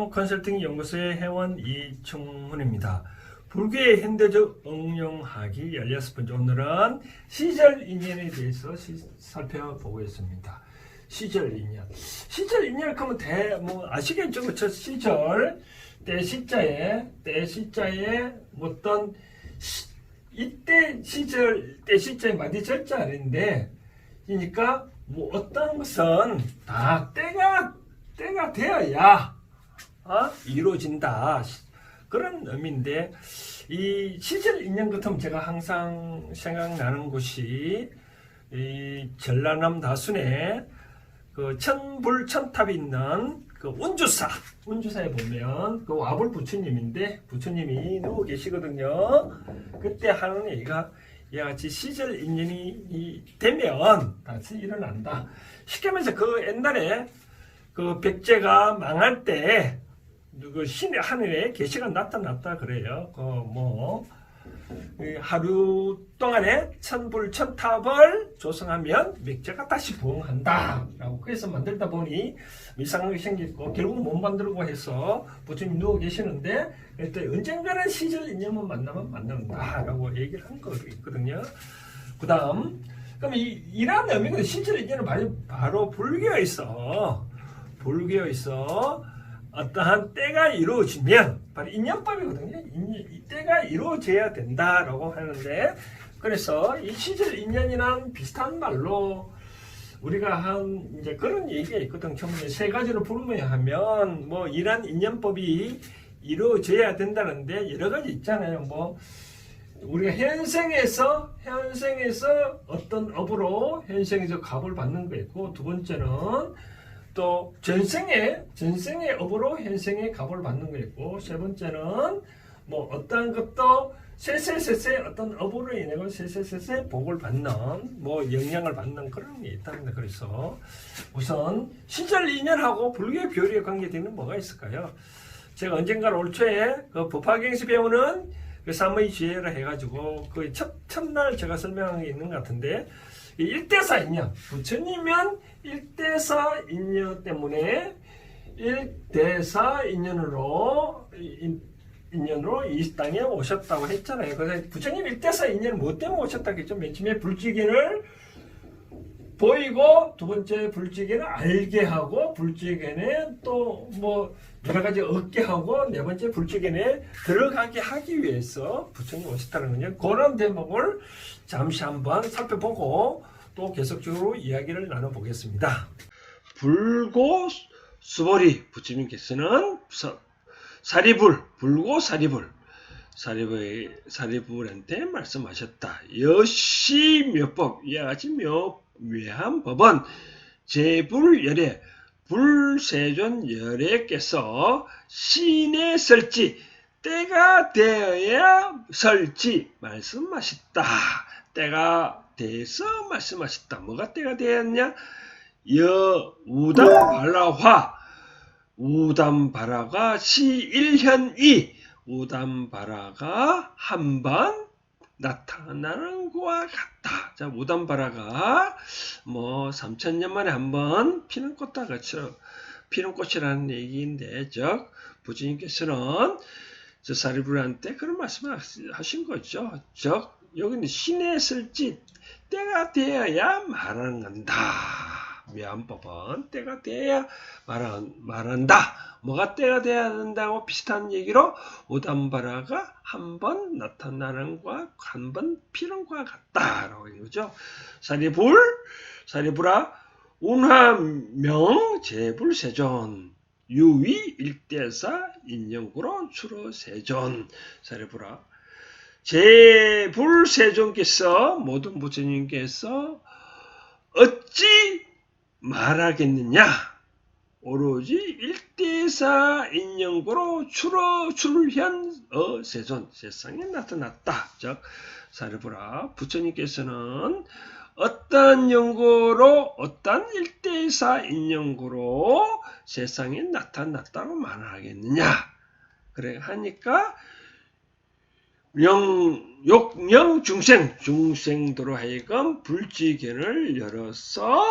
안녕하세요. 컨설팅 연구소의 회원 이충훈입니다. 불교의 현대적 응용하기 16번째 오늘은 시절 인연에 대해서 살펴보겠습니다. 시절 인연. 시절 인연 하면 아시겠죠? 그쵸? 시절, 때 시자에 어떤 이때 시절, 때 시자에 마디 절자 아닌데, 그러니까 어떤 것은 다 때가 되어야 이루어진다. 그런 의미인데, 이 시절 인연 같으면 제가 항상 생각나는 곳이 이 전라남 다순에 그 천불천탑이 있는 그 운주사에 보면 그 와불 부처님인데 부처님이 누워 계시거든요. 그때 하는 얘기가 이와 같이 시절 인연이 되면 다시 일어난다. 쉽게 말해서 그 옛날에 그 백제가 망할 때 그 신의 하늘에 계시가 나타났다 그래요. 하루 동안에 천불천탑을 조성하면 백제가 다시 부흥한다라고 그래서 만들다 보니 이상하게 생겼고 결국 못 만들고 해서 부처님 누워 계시는데 그때 언젠가는 시절 인연만 만나면 만난다라고 얘기를 한 거 있거든요. 그다음 그럼 이런 의미는 시절 인연은 바로 불교에 있어 어떠한 때가 이루어지면 바로 인연법이거든요. 이 때가 이루어져야 된다라고 하는데 그래서 이 시절 인연이랑 비슷한 말로 우리가 한 이제 그런 얘기가 있거든. 처음에 세 가지로 불문해야 하면 이런 인연법이 이루어져야 된다는데 여러 가지 있잖아요. 우리가 현생에서 어떤 업으로 현생에서 값을 받는 거 있고 두 번째는 또 전생의 업으로 현생의 값을 받는 거 있고 세 번째는 어떤 것도 세세세세 어떤 업으로 인해 세세세세 복을 받는 영향을 받는 그런 게 있답니다. 그래서 우선 시절 인연하고 불교의 교리에 관계되는 뭐가 있을까요? 제가 언젠가 올 초에 그 법화경에서 배우는 그 삼의지혜라 해가지고 그 첫날 제가 설명한 게 있는 것 같은데 일대사 인연 부처님은 일대사 인연 때문에 일대사 인연으로 이 땅에 오셨다고 했잖아요. 그래서 부처님 일대사 인연을 뭐 때문에 오셨다고 했죠? 맨 처음에 불지견을 보이고 두 번째 불지견을 알게 하고 불지견에 또 여러 가지 얻게 하고 네 번째 불지견에 들어가게 하기 위해서 부처님 오셨다는 거죠. 그런 대목을 잠시 한번 살펴보고 또 계속적으로 이야기를 나눠보겠습니다. 불고 수보리 부처님께서는 불고 사리불한테 말씀하셨다. 여시묘법 이와 같이 묘한 법은 제불열애 불세존 열애께서 신에 설지 때가 되어야 설지 말씀하셨다. 때가 돼서 말씀하셨다. 뭐가 때가 되었냐? 우담바라가 시일현이 우담바라가 한번 나타나는 것과 같다. 자, 우담바라가 3000년 만에 한번 피는 꽃다 그렇죠. 피는 꽃이라는 얘기인데 즉 부처님께서는 저 사리불한테 그런 말씀을 하신 거죠. 즉 여기는 신의 설지 때가 되어야 말하는 건다. 묘한법은 때가 되어야 말한다. 뭐가 때가 되어야 된다고 비슷한 얘기로 우담바라가 한번 나타나는 것과 한번 피는 것과 같다라고 하는 거죠. 사리불아 운하명 제불세존 유위 일대사 인연구로 주로 세존 사리불아 제불세존께서 모든 부처님께서 어찌 말하겠느냐? 오로지 일대사 인연구로 출현 세존 세상에 나타났다. 즉 사리불아 부처님께서는 어떤 연구로 어떤 일대사 인연구로 세상에 나타났다고 말하겠느냐? 그래 하니까 욕령 중생도로 하여금 불지견을 열어서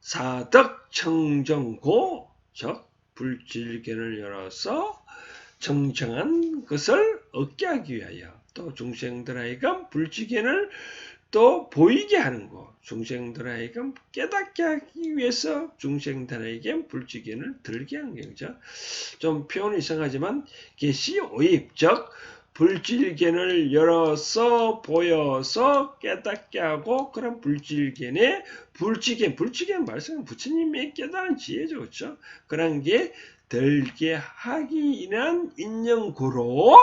사덕 청정고 즉 불질견을 열어서 정정한 것을 얻게 하기 위하여 또 중생들에게 불질견을 또 보이게 하는 것, 중생들에게 깨닫게 하기 위해서 중생들에게 불지견을 들게 하는 거죠. 좀 표현이 이상하지만 계시오입, 즉 불질견을 열어서 보여서 깨닫게 하고 그런 불질견의 불지견 말씀은 부처님의 깨달은 지혜죠, 그렇죠? 그런 게 들게 하기 위한 인연고로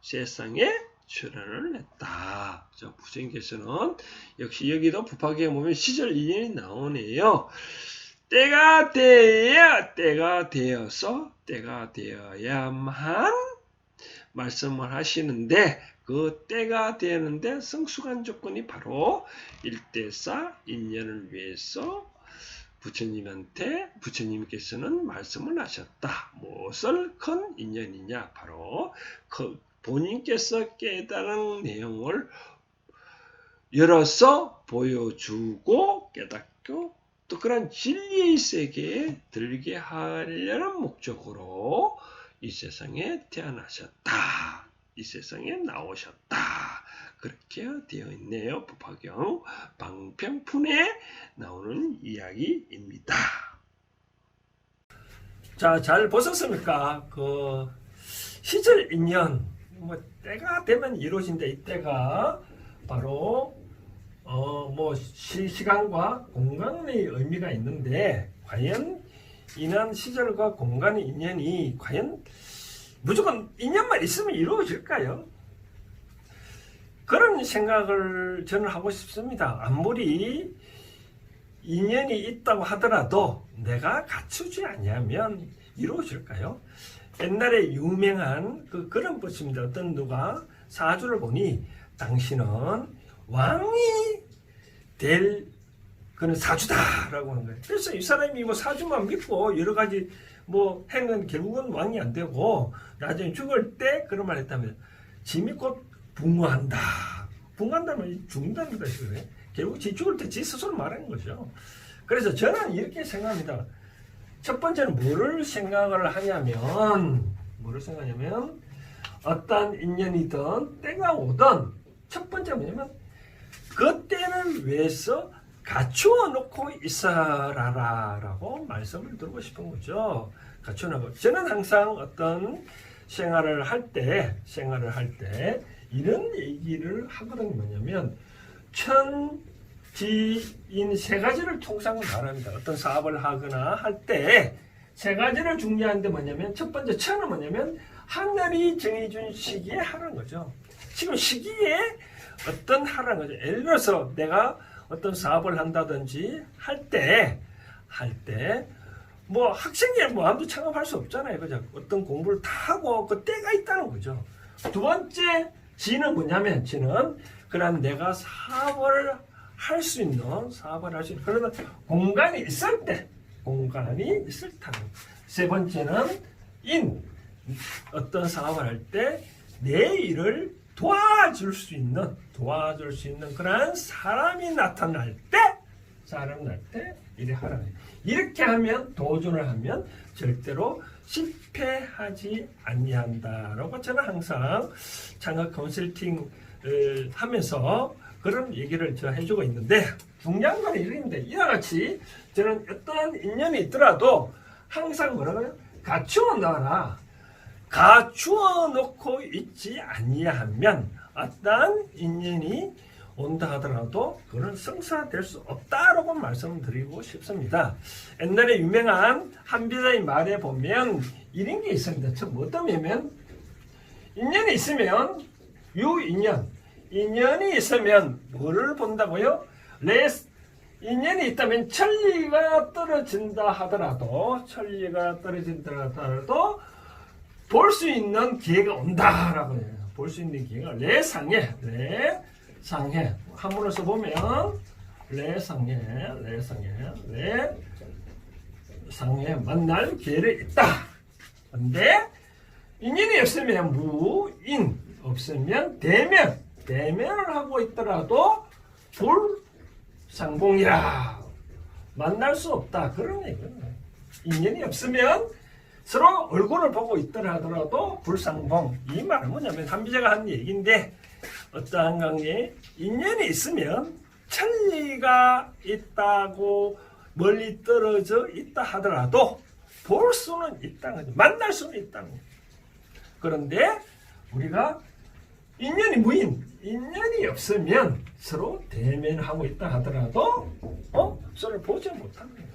세상에 출현을 했다. 부처님께서는 역시 여기도 법화경에 보면 시절 인연이 나오네요. 때가 되어서 때가 되어야만 말씀을 하시는데 그 때가 되는데 성숙한 조건이 바로 일대사 인연을 위해서 부처님께서는 말씀을 하셨다. 무엇을 큰 인연이냐? 바로 본인께서 깨달은 내용을 열어서 보여주고 깨닫고 또 그런 진리의 세계에 들게 하려는 목적으로 이 세상에 태어나셨다. 이 세상에 나오셨다. 그렇게 되어 있네요. 법화경 방평품에 나오는 이야기입니다. 자, 잘 보셨습니까? 시절 인연, 때가 되면 이루어진다. 이 때가 바로 시간과 공간의 의미가 있는데 과연 인한 시절과 공간의 인연이 과연 무조건 인연만 있으면 이루어질까요? 그런 생각을 저는 하고 싶습니다. 아무리 인연이 있다고 하더라도 내가 갖추지 않으면 이루어질까요? 옛날에 유명한 그런 것입니다. 어떤 누가 사주를 보니 당신은 왕이 될 그런 사주다라고 하는 거예요. 그래서 이 사람이 사주만 믿고 여러 가지 행은 결국은 왕이 안 되고 나중에 죽을 때 그런 말 했다면 짐이 곧 붕어한다. 붕어한다면 죽는다는 것이 그래. 결국 지 죽을 때 지 스스로 말하는 거죠. 그래서 저는 이렇게 생각합니다. 첫 번째는 뭐를 생각하냐면 어떤 인연이든 때가 오든 첫 번째 뭐냐면 그 때를 위해서 갖추어 놓고 있어라라고 말씀을 드리고 싶은 거죠. 갖추어 놓고 저는 항상 어떤 생활을 할 때 이런 얘기를 하거든요. 뭐냐면 천지인 세 가지를 통상 말합니다. 어떤 사업을 하거나 할 때 세 가지를 중요한데 뭐냐면 첫 번째 천은 뭐냐면 하늘이 정해준 시기에 하라는 거죠. 지금 시기에 어떤 하라는 거죠. 예를 들어서 내가 어떤 사업을 한다든지 할 때 학생이 아무도 창업할 수 없잖아요. 그죠? 어떤 공부를 다 하고 그 때가 있다는 거죠. 두 번째 지는 뭐냐면 그런 내가 사업을 할 수 있는 그런 공간이 있을 때 세 번째는 어떤 사업을 할 때 내 일을 도와줄 수 있는 그런 사람이 나타날 때 이래 하라. 이렇게 하면 도전을 하면 절대로 실패하지 아니한다라고 저는 항상 창업 컨설팅을 하면서 그런 얘기를 해주고 있는데 중요한 건 이런데 이와 같이 저는 어떤 인연이 있더라도 항상 갖추어 놔라. 갖추어 놓고 있지 아니하면 어떠한 인연이 온다 하더라도 그는 성사될 수 없다라고 말씀드리고 싶습니다. 옛날에 유명한 한비자의 말에 보면 이런 게 있습니다. 참 어떤 면 인연이 있으면 인연이 있으면 뭐를 본다고요? 인연이 있다면 천리가 떨어진다 하더라도 볼 수 있는 기회가 온다라고 해요. 볼 수 있는 기회가 레상해 한문으로 써보면 레상해 만날 기회를 있다. 근데 인연이 없으면 무인 없으면 대면을 하고 있더라도 불상봉이라 만날 수 없다. 그런 얘기예요. 인연이 없으면 서로 얼굴을 보고 있더라 하더라도 불상봉. 이 말은 뭐냐면 한비제가 한 얘기인데 어떠한 관계에 인연이 있으면 천리가 있다고 멀리 떨어져 있다 하더라도 볼 수는 있다는 거죠. 만날 수는 있다는 거죠. 그런데 우리가 인연이 무인, 인연이 없으면 서로 대면하고 있다 하더라도 서로 보지 못하는 거예요.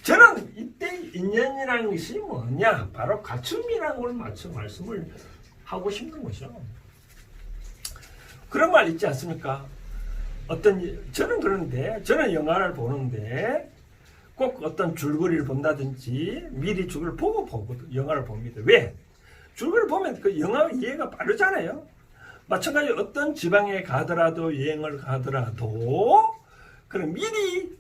저는 이때 인연이라는 것이 뭐냐? 바로 갖춤이라는 걸 말씀을 하고 싶은 거죠. 그런 말 있지 않습니까? 저는 그런데, 저는 영화를 보는데 꼭 어떤 줄거리를 본다든지 미리 줄거리를 보고 영화를 봅니다. 왜? 줄거리를 보면 그 영화 이해가 빠르잖아요. 마찬가지로 어떤 지방에 가더라도 여행을 가더라도 그럼 미리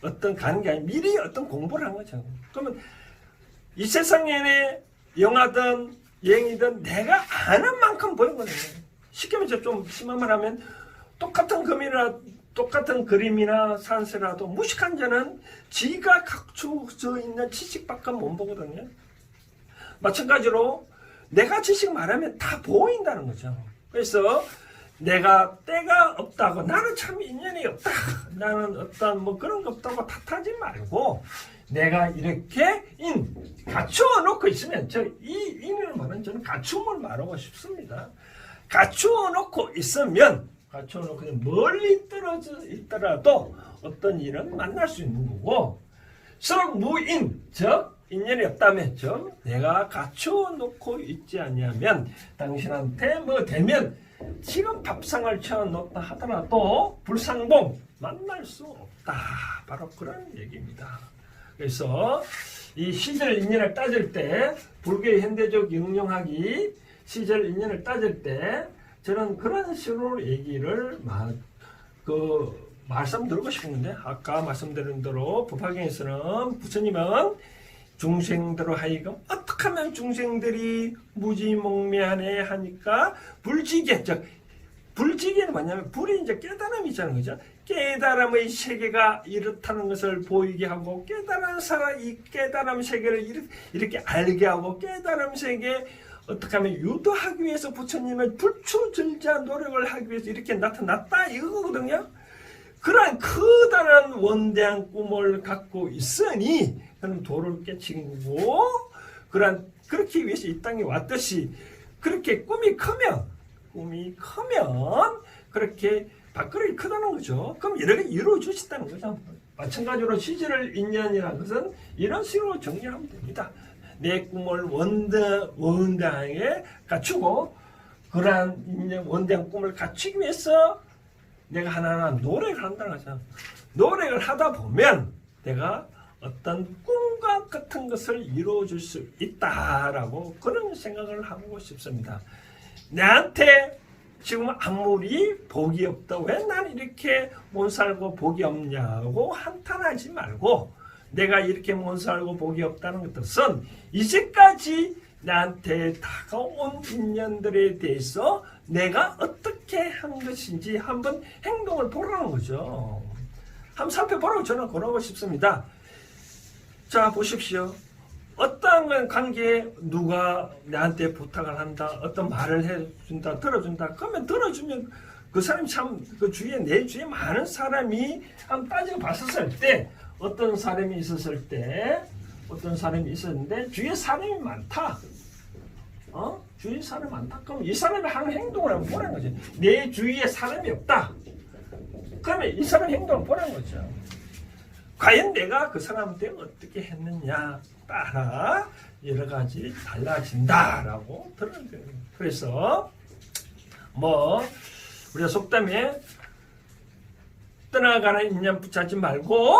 어떤 가는 게 아니라 미리 어떤 공부를 한 거죠. 그러면 이 세상에 영화든 여행이든 내가 아는 만큼 보는 거예요. 쉽게 말해서 좀 심한 말 하면 똑같은 그림이나 산세라도 무식한 자는 지가 갖추어져 있는 지식밖에 못 보거든요. 마찬가지로 내가 지식 말하면 다 보인다는 거죠. 그래서 내가 때가 없다고 나는 참 인연이 없다. 나는 어떤 뭐 그런 거 없다고 탓하지 말고 내가 이렇게 갖추어 놓고 있으면 이 인연을 말하는 저는 갖춤을 말하고 싶습니다. 갖추어 놓고 있으면 멀리 떨어져 있더라도 어떤 일은 만날 수 있는 거고 서로 무인 즉 인연이 없다면 즉 내가 갖추어 놓고 있지 않냐면 당신한테 뭐 되면 지금 밥상을 채워놓다 하더라도 불상봉 만날 수 없다. 바로 그런 얘기입니다. 그래서 이 시절 인연을 따질 때 불교의 현대적 응용하기 시절 인연을 따질 때 저는 그런 식으로 얘기를 말씀드리고 싶은데 아까 말씀드린 대로 법화경에서는 부처님은 중생들로 하여금 어떻게 하면 중생들이 무지몽매하네 하니까 불지계 불지계는 뭐냐면 불이 이제 깨달음이잖아요. 그죠? 깨달음의 세계가 이렇다는 것을 보이게 하고 이 깨달음 세계를 이렇게 알게 하고 깨달음 세계 어떻게 하면 유도하기 위해서 부처님은 불추절자 노력을 하기 위해서 이렇게 나타났다 이거거든요. 그러한 커다란 원대한 꿈을 갖고 있으니 그는 도를 깨치고 그렇게 위해서 이 땅에 왔듯이 그렇게 꿈이 크면 그렇게 밥그릇이 크다는 거죠. 그럼 이렇게 이루어주신다는 거죠. 마찬가지로 시절 인연이라는 것은 이런 식으로 정리하면 됩니다. 내 꿈을 원대하게 갖추고 그러한 인연 원대한 꿈을 갖추기 위해서 내가 하나하나 노력을 한다는 거죠. 노력을 하다 보면 내가 어떤 꿈과 같은 것을 이루어줄 수 있다라고 그런 생각을 하고 싶습니다. 내한테 지금 아무리 복이 없다 왜 난 이렇게 못 살고 복이 없냐고 한탄하지 말고 내가 이렇게 못 살고 복이 없다는 것은 이제까지 나한테 다가온 인연들에 대해서 내가 어떻게 한 것인지 한번 행동을 보라는 거죠. 한번 살펴보라고 저는 권하고 싶습니다. 자, 보십시오. 어떤 관계에 누가 나한테 부탁을 한다, 어떤 말을 해준다, 들어준다. 그러면 들어주면 그 사람이 참, 내 주위에 많은 사람이 한번 따지고 봤었을 때, 어떤 사람이 있었는데, 주위에 사람이 많다. 주위에 사람이 많다. 그럼 이 사람이 하는 행동을 한번 보라는 거죠. 내 주위에 사람이 없다. 그러면 이 사람의 행동을 보라는 거죠. 과연 내가 그 사람한테 어떻게 했느냐 따라 여러 가지 달라진다라고 들은 거예요. 그래서 우리가 속담에 떠나가는 인연 붙잡지 말고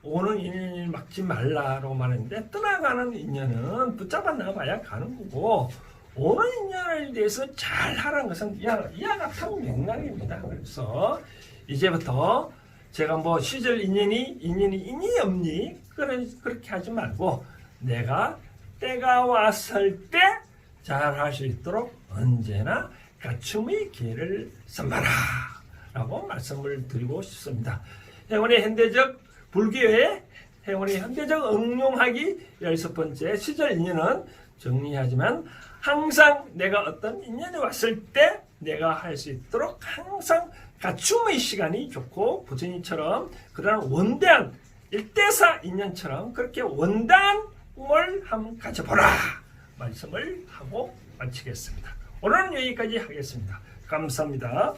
오는 인연을 막지 말라라고 말했는데 떠나가는 인연은 붙잡아 나가봐야 가는 거고 오는 인연에 대해서 잘 하라는 것은 이와 같은 맥락입니다. 그래서 이제부터 제가 시절 인연이 있니 없니 그렇게 하지 말고 내가 때가 왔을 때 잘할 수 있도록 언제나 갖춤의 기회를 삼아라 라고 말씀을 드리고 싶습니다. 오늘 현대적 불교의 행운의 현대적 응용하기 16번째 시절 인연은 정리하지만 항상 내가 어떤 인연이 왔을 때 내가 할 수 있도록 항상 갖춤의 시간이 좋고 부처님처럼 그런 원대한 1대4 인연처럼 그렇게 원단을 한번 가져보라 말씀을 하고 마치겠습니다. 오늘은 여기까지 하겠습니다. 감사합니다.